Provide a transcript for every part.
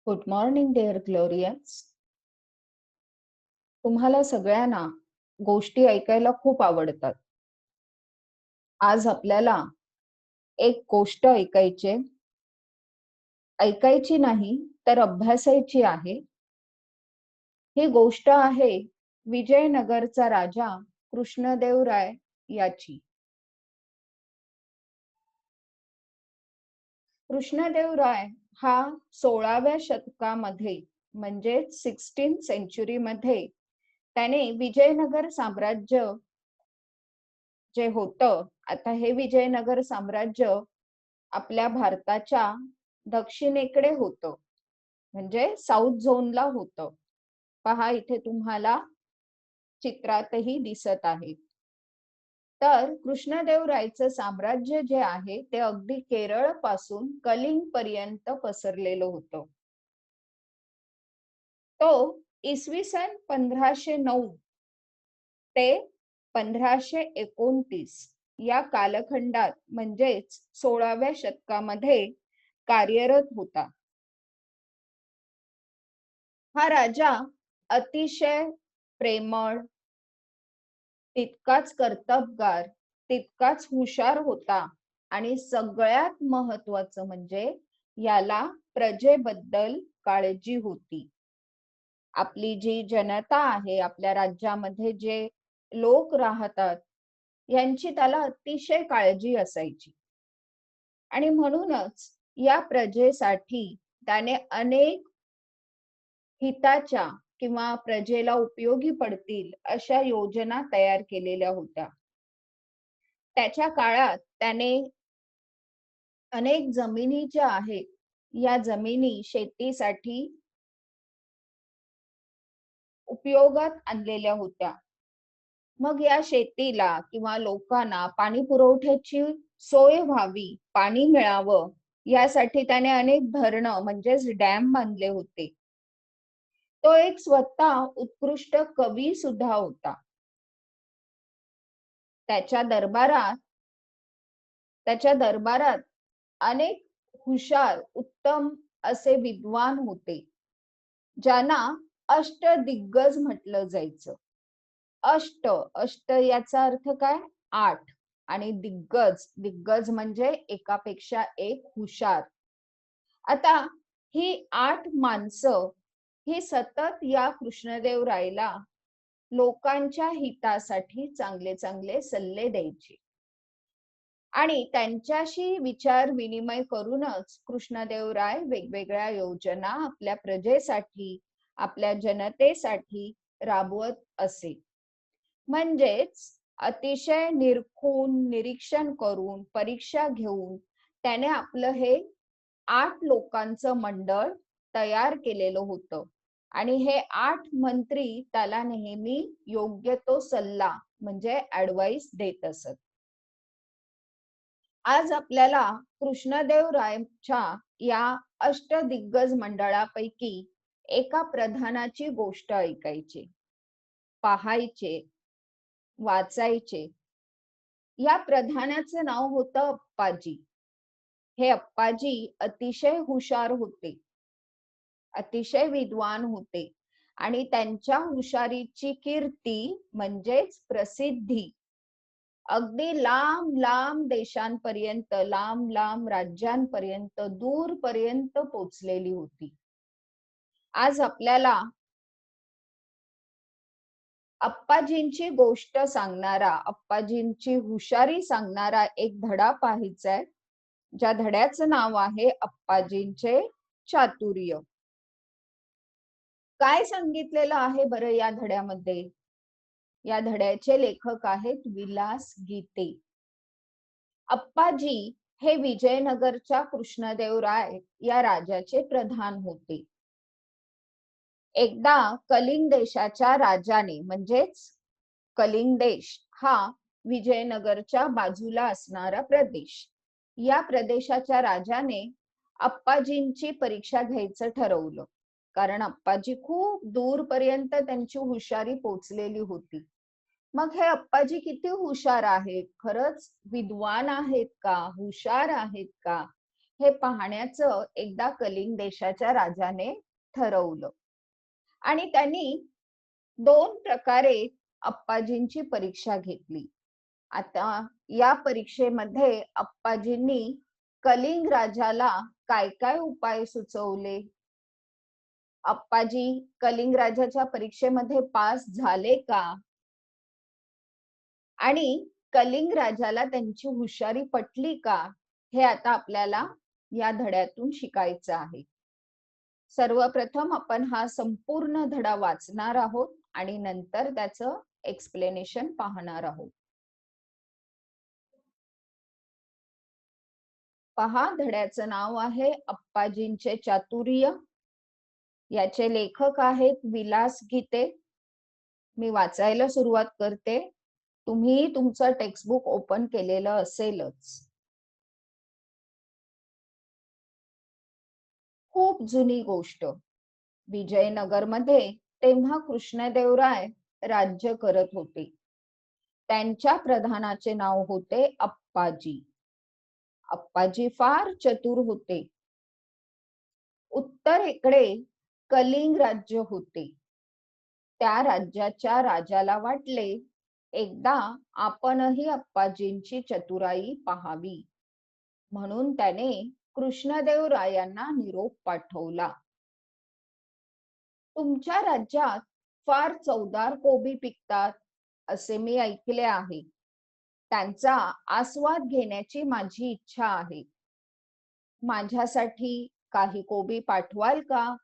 Good morning dear glorious. तुम्हाला सगळ्यांना गोष्टी ऐकायला खूप आवडतात. आज आपल्याला एक गोष्ट ऐकायची नाही तर अभ्यासायची आहे. ही गोष्ट आहे विजयनगरचा राजा कृष्णदेवराय याची. कृष्णदेवराय हा 16व्या शतकामध्ये म्हणजे 16th सेंचुरी मध्ये त्याने विजयनगर साम्राज्य जे होतं, आता हे विजयनगर साम्राज्य आपल्या भारताच्या दक्षिणेकडे होतं, म्हणजे साऊथ झोनला होतं. पहा इथे तुम्हाला चित्रातही दिसत आहे. तर कृष्णदेवरायचं साम्राज्य जे आहे ते अगदी केरळ पासून कलिंग पर्यंत पसरलेलं होतं. तो इसवी सन 1509 ते 1529 या कालखंडात म्हणजेच 16व्या शतकामध्ये कार्यरत होता. हा राजा अतिशय प्रेमळ, तितकाच कर्तबगार, तितकाच हुशार होता आणि सगळ्यात महत्वाचं म्हणजे याला प्रजेबद्दल काळजी होती. आपली जी जनता आहे, आपल्या राज्यामध्ये जे लोक राहतात, यांची त्याला अतिशय काळजी असायची. आणि म्हणूनच या प्रजेसाठी त्याने अनेक हिताच्या किंवा प्रजेला उपयोगी पडतील अशा योजना तयार केलेल्या होत्या. त्याच्या काळात त्याने अनेक जमिनी ज्या आहेत, या जमिनी शेतीसाठी उपयोगात आणलेल्या होत्या. मग या शेतीला किंवा लोकांना पाणी पुरवठ्याची सोय व्हावी, पाणी मिळावं, यासाठी त्याने अनेक धरणं म्हणजेच डॅम बांधले होते. तो एक स्वतः उत्कृष्ट कवी सुद्धा होता. त्याच्या दरबारात अनेक हुशार, उत्तम असे विद्वान होते, ज्यांना अष्टदिग्गज म्हटलं जायचं. अष्ट याचा अर्थ काय? 8. आणि दिग्गज म्हणजे एकापेक्षा एक हुशार. आता ही 8 माणसं ही सतत या कृष्णदेवरायला लोकांच्या हितासाठी चांगले चांगले सल्ले द्यायचे आणि त्यांच्याशी विचार विनिमय करूनच कृष्णदेवराय वेगवेगळ्या योजना आपल्या प्रजेसाठी, आपल्या जनतेसाठी राबवत असे. म्हणजेच अतिशय निरीक्षण करून, परीक्षा घेऊन त्याने आपलं हे 8 लोकांचं मंडळ तयार केलेलं होतं आणि हे 8 मंत्री त्याला नेहमी योग्य तो सल्ला म्हणजे ऍडवाइस देत असत. आज आपल्याला कृष्णदेवरायच्या या अष्टदिग्गज मंडळापैकी एका प्रधानाची गोष्ट ऐकायची, पाहायचे, वाचायचे. या प्रधानाचं नाव होतं अप्पाजी. हे अप्पाजी अतिशय हुशार होते, अतिशय विद्वान होते आणि त्यांच्या हुशारीची कीर्ती म्हणजेच प्रसिद्धी अगदी लांब लांब देशांपर्यंत, लांब लांब राज्यांपर्यंत, दूरपर्यंत पोचलेली होती. आज आपल्याला अप्पाजींची गोष्ट सांगणारा, अप्पाजींची हुशारी सांगणारा एक धडा पाहायचा आहे, ज्या धड्याचं नाव आहे अप्पाजींचे चातुर्य. काय सांगितलेलं आहे बरं या धड्यामध्ये? या धड्याचे लेखक आहेत विलास गीते. अप्पाजी हे विजयनगरच्या कृष्णदेवराय या राजाचे प्रधान होते. एकदा कलिंग देशाच्या राजाने, म्हणजेच कलिंग देश हा विजयनगरच्या बाजूला असणारा प्रदेश, या प्रदेशाच्या राजाने अप्पाजींची परीक्षा घ्यायचं ठरवलं. कारण अप्पाजी खूप दूरपर्यंत त्यांची हुशारी पोचलेली होती. मग हे अप्पाजी किती हुशार आहेत, खरंच विद्वान आहेत का, हुशार आहेत का, हे पाहण्याचं एकदा कलिंग देशाच्या राजाने ठरवलं आणि त्यांनी 2 प्रकारे अप्पाजींची परीक्षा घेतली. आता या परीक्षेमध्ये अप्पाजींनी कलिंग राजाला काय काय उपाय सुचवले? अप्पाजी कलिंग राजाच्या परीक्षेमध्ये पास झाले का? आणि कलिंग राजाला त्यांची हुशारी पटली का? हे आता आपल्याला या धड्यातून शिकायचं आहे. सर्वप्रथम आपण हा संपूर्ण धडा वाचणार आहोत आणि नंतर त्याचं एक्सप्लेनेशन पाहणार आहोत. पहा, धड्याचं नाव आहे अप्पाजींचे चातुर्य. याचे लेखक आहेत विलास गीते. मी वाचायला सुरुवात करते. तुम्ही तुमचं टेक्स्टबुक ओपन केलेलं असेलच. खूप जुनी गोष्ट. विजयनगरमध्ये तेव्हा कृष्णदेवराय राज्य करत होते. त्यांच्या प्रधानाचे नाव होते अप्पाजी. अप्पाजी फार चतुर होते. उत्तरेकडे कलिंग राज्य होते. त्या राज्याच्या राजाला वाटले एकदा आपणही अप्पाजींची चतुराई पाहावी, म्हणून त्याने कृष्णदेवरायांना निरोप पाठवला. तुमच्या राज्यात फार चवदार कोबी पिकतात असे मी ऐकले आहे. त्यांचा आस्वाद घेण्याची माझी इच्छा आहे. माझ्यासाठी काही कोबी पाठवाल का?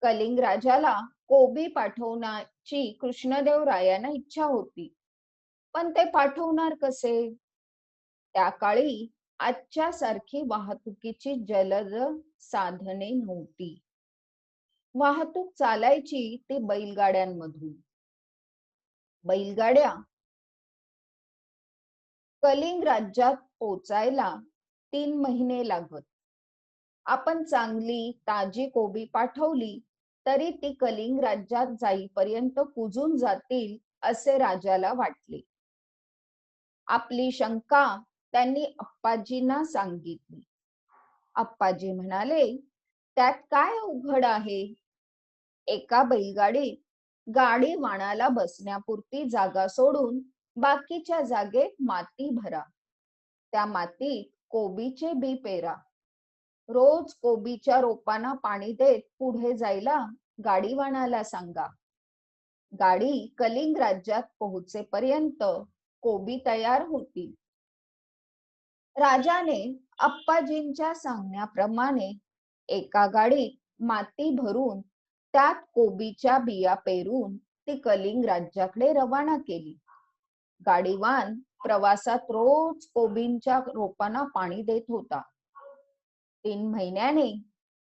कलिंग राजाला कोबी पाठवण्याची कृष्णदेवरायांना इच्छा होती, पण ते पाठवणार कसे? त्या काळी आजच्या सारखी वाहतुकीची जलद साधने नव्हती. वाहतूक चालायची ती बैलगाड्यांमधून. बैलगाड्या कलिंग राज्यात पोचायला 3 महिने लागत. आपण चांगली ताजी कोबी पाठवली तरी ती कलिंग राज्यात जाईपर्यंत कुजून जातील असे राजाला वाटले. आपली शंका त्यांनी अप्पाजींना सांगितली. अप्पाजी म्हणाले, त्यात काय अवघड आहे? एका बैलगाडीत गाडी वाणाला बसण्यापुरती जागा सोडून बाकीच्या जागेत माती भरा. त्या मातीत कोबीचे बी पेरा. रोज कोबीच्या रोपांना पाणी देत पुढे जायला गाडीवाणाला सांगा. गाडी कलिंग राज्यात पोहोचेपर्यंत कोबी तयार होतील. राजाने अप्पाजींच्या सांगण्याप्रमाणे एका गाडीत माती भरून त्यात कोबीच्या बिया पेरून ती कलिंग राज्याकडे रवाना केली. गाडीवान प्रवासात रोज कोबींच्या रोपांना पाणी देत होता. 3 महिन्याने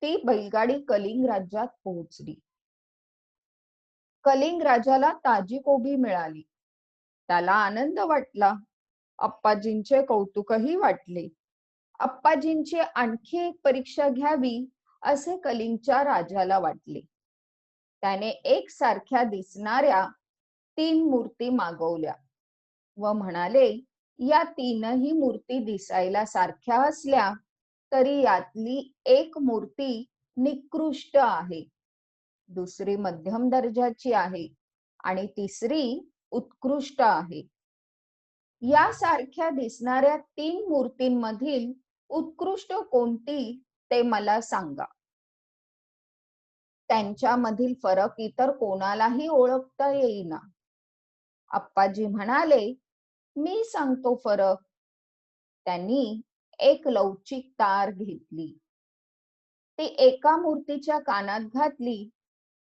ती बैलगाडी कलिंग राज्यात पोहोचली. कलिंग राजाला ताजी कोबी मिळाली. त्याला आनंद वाटला. अप्पाजींचे कौतुकही वाटले. अप्पाजींची आणखी एक परीक्षा घ्यावी असे कलिंगच्या राजाला वाटले. त्याने एकसारख्या दिसणाऱ्या 3 मूर्ती मागवल्या व म्हणाले, या 3ही मूर्ती दिसायला सारख्या असल्या तरी यातली एक मूर्ती निकृष्ट आहे, दुसरी मध्यम दर्जाची आहे आणि तिसरी उत्कृष्ट आहे. यासारख्या दिसणाऱ्या 3 मूर्तींमधील उत्कृष्ट कोणती ते मला सांगा. त्यांच्यामधील फरक इतर कोणालाही ओळखता येईना. अप्पाजी म्हणाले, मी सांगतो फरक. त्यांनी एक लवचिक तार घेतली. ती एका मूर्तीच्या कानात घातली.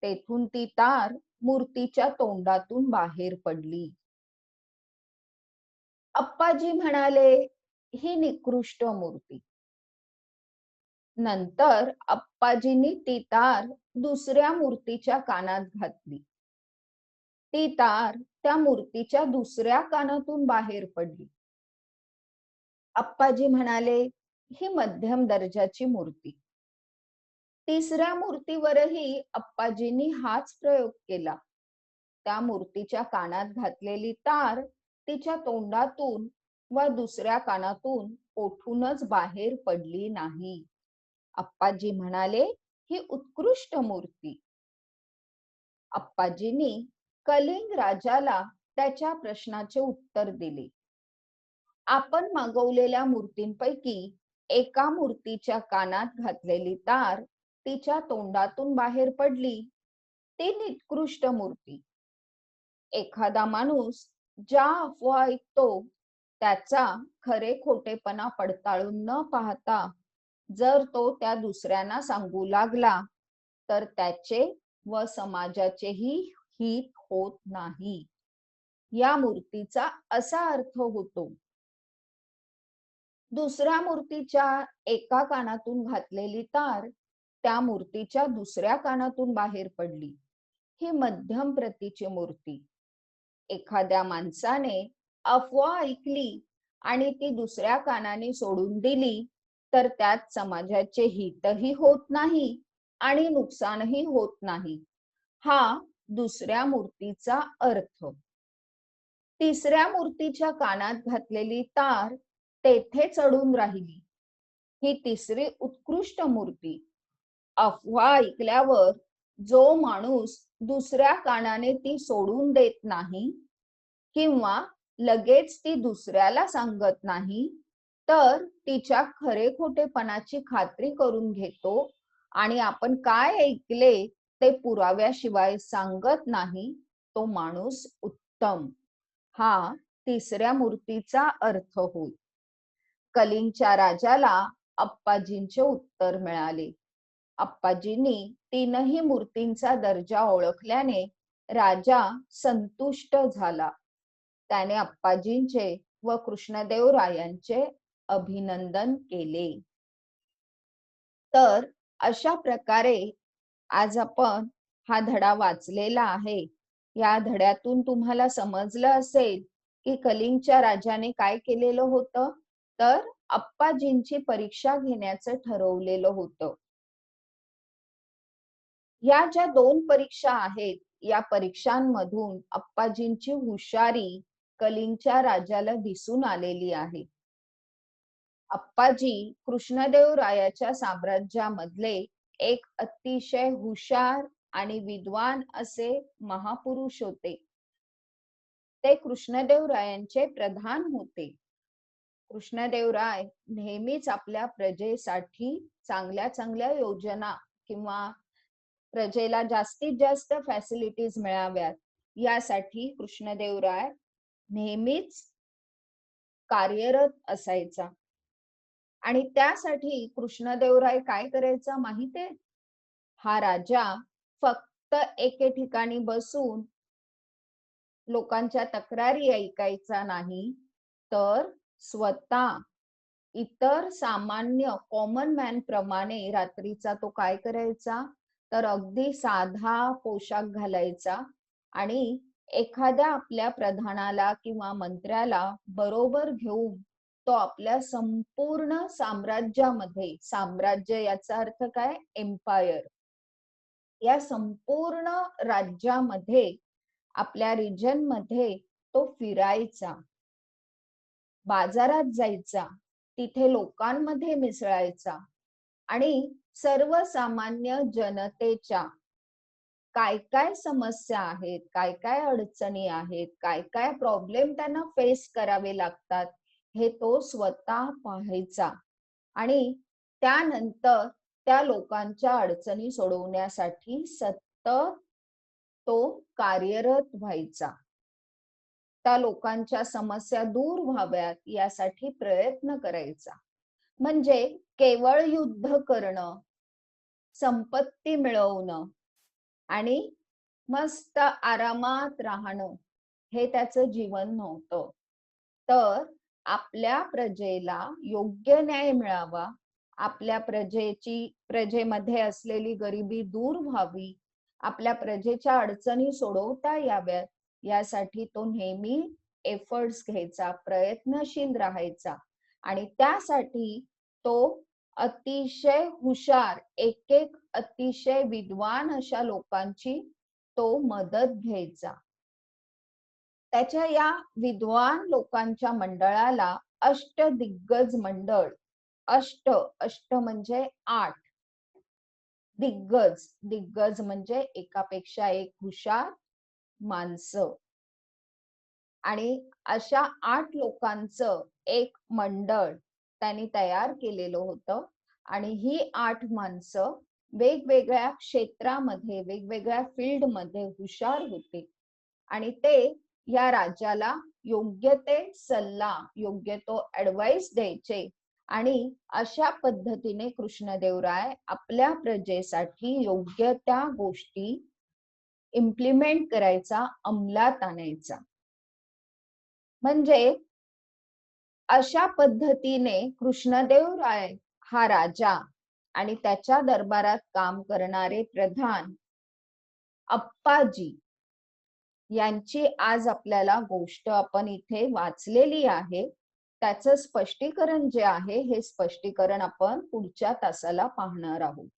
तेथून ती तार मूर्तीच्या तोंडातून बाहेर पडली. अप्पाजी म्हणाले, ही निकृष्ट मूर्ती. नंतर अप्पाजींनी ती तार दुसऱ्या मूर्तीच्या कानात घातली. ती तार त्या मूर्तीच्या दुसऱ्या कानातून बाहेर पडली. अप्पाजी म्हणाले, ही मध्यम दर्जाची मूर्ती. तिसऱ्या मूर्तीवरही अप्पाजींनी हाच प्रयोग केला. त्या मूर्तीच्या कानात घातलेली तार तिच्या तोंडातून व दुसऱ्या कानातून कोठूनच बाहेर पडली नाही. अप्पाजी म्हणाले, ही उत्कृष्ट मूर्ती. अप्पाजींनी कलिंग राजाला त्याच्या प्रश्नाचे उत्तर दिले. आपण मागवलेल्या मूर्तींपैकी एका मूर्तीच्या कानात घातलेली तार तिच्या तोंडातून बाहेर पडली. ती निकृष्ट मूर्ती. एखादा माणूस ज्या अफवा ऐकतो त्याचा खरे खोटेपणा पडताळून न पाहता जर तो त्या दुसऱ्यांना सांगू लागला तर त्याचे व समाजाचेही हित होत नाही. या मूर्तीचा असा अर्थ होतो. दुसऱ्या मूर्तीच्या एका कानातून घातलेली तार त्या मूर्तीच्या दुसऱ्या कानातून बाहेर पडली. ही मध्यम प्रतीची मूर्ती. एखाद्या माणसाने अफवा ऐकली आणि ती दुसऱ्या कानाने सोडून दिली तर त्यात समाजाचे हितही होत नाही आणि नुकसानही होत नाही. हा दुसऱ्या मूर्तीचा अर्थ. तिसऱ्या मूर्तीच्या कानात घातलेली तार तेथे चढून राहिली. ही तिसरी उत्कृष्ट मूर्ती. अफवा ऐकल्यावर जो माणूस दुसऱ्या कानाने ती सोडून देत नाही किंवा लगेच ती दुसऱ्याला सांगत नाही तर तिच्या खरे खोटेपणाची खात्री करून घेतो आणि आपण काय ऐकले ते पुराव्याशिवाय सांगत नाही, तो माणूस उत्तम. हा तिसऱ्या मूर्तीचा अर्थ होय. कलिंगच्या राजाला अप्पाजींचे उत्तर मिळाले. अप्पाजींनी तीनही मूर्तींचा दर्जा ओळखल्याने राजा संतुष्ट झाला. त्याने अप्पाजींचे व कृष्णदेवरायांचे अभिनंदन केले. तर अशा प्रकारे आज आपण हा धडा वाचलेला आहे. या धड्यातून तुम्हाला समजलं असेल की कलिंगच्या राजाने काय केलेलं होतं, तर अप्पाजींची परीक्षा घेण्याचं ठरवलेलं होतं. या ज्या 2 परीक्षा आहेत या परीक्षांमधून अप्पाजींची हुशारी कलिंगच्या राजाला दिसून आलेली आहे. अप्पाजी कृष्णदेवरायाच्या साम्राज्यामधले एक अतिशय हुशार आणि विद्वान असे महापुरुष होते. ते कृष्णदेवरायांचे प्रधान होते. कृष्णदेवराय नेहमीच आपल्या प्रजेसाठी चांगल्या चांगल्या योजना किंवा प्रजेला जास्तीत जास्त फॅसिलिटीज मिळाव्यात यासाठी कृष्णदेवराय नेहमीच कार्यरत असायचा. आणि त्यासाठी कृष्णदेवराय काय करायचा माहितीये? हा राजा फक्त एके ठिकाणी बसून लोकांच्या तक्रारी ऐकायचा नाही, तर स्वतः इतर सामान्य कॉमन मॅन प्रमाणे रात्रीचा तो काय करायचा, तर अगदी साधा पोशाख घालायचा आणि एखाद्या आपल्या प्रधानाला किंवा मंत्र्याला बरोबर घेऊन तो आपल्या संपूर्ण साम्राज्यामध्ये, साम्राज्य याचा अर्थ काय, एम्पायर, या संपूर्ण राज्यामध्ये आपल्या रिजन मध्ये तो फिरायचा, बाजारात जायचा, तिथे लोकांमध्ये मिसळायचा आणि सर्वसामान्य जनतेच्या काय काय समस्या आहेत, काय काय अडचणी आहेत, काय काय प्रॉब्लेम त्यांना फेस करावे लागतात हे तो स्वतः पाहायचा आणि त्यानंतर त्या लोकांच्या अडचणी सोडवण्यासाठी सतत तो कार्यरत व्हायचा. त्या लोकांच्या समस्या दूर व्हाव्यात यासाठी प्रयत्न करायचा. म्हणजे केवळ युद्ध करणं, संपत्ती मिळवणं आणि मस्त आरामात राहणं हे त्याचं जीवन नव्हतं. तर आपल्या प्रजेला योग्य न्याय मिळावा, आपल्या प्रजेमध्ये असलेली गरिबी दूर व्हावी, आपल्या प्रजेच्या अडचणी सोडवता याव्यात यासाठी तो नेहमी एफर्ट्स घ्यायचा, प्रयत्नशील राहायचा आणि त्यासाठी तो अतिशय हुशार, एक एक अतिशय विद्वान अशा लोकांची तो मदत घ्यायचा. त्याच्या या विद्वान लोकांच्या मंडळाला अष्टदिग्गज मंडळ, अष्ट अष्ट म्हणजे 8, दिग्गज दिग्गज म्हणजे एकापेक्षा एक हुशार माणसं, आणि अशा 8 लोकांचं एक मंडळ त्यांनी तयार केलेलं होतं. आणि ही 8 माणसं वेगवेगळ्या क्षेत्रामध्ये, वेगवेगळ्या फील्डमध्ये हुशार होते आणि ते या राजाला योग्य ते सल्ला, योग्य तो ऍडवाइस द्यायचे. आणि अशा पद्धतीने कृष्णदेवराय आपल्या प्रजेसाठी योग्य त्या गोष्टी इम्प्लिमेंट करायचा, अंमलात आणायचा. म्हणजे अशा पद्धतीने कृष्णदेवराय हा राजा आणि त्याच्या दरबारात काम करणारे प्रधान अप्पाजी यांची आज आपल्याला गोष्ट आपण इथे वाचलेली आहे. त्याचं स्पष्टीकरण जे आहे, हे स्पष्टीकरण आपण पुढच्या तासाला पाहणार आहोत.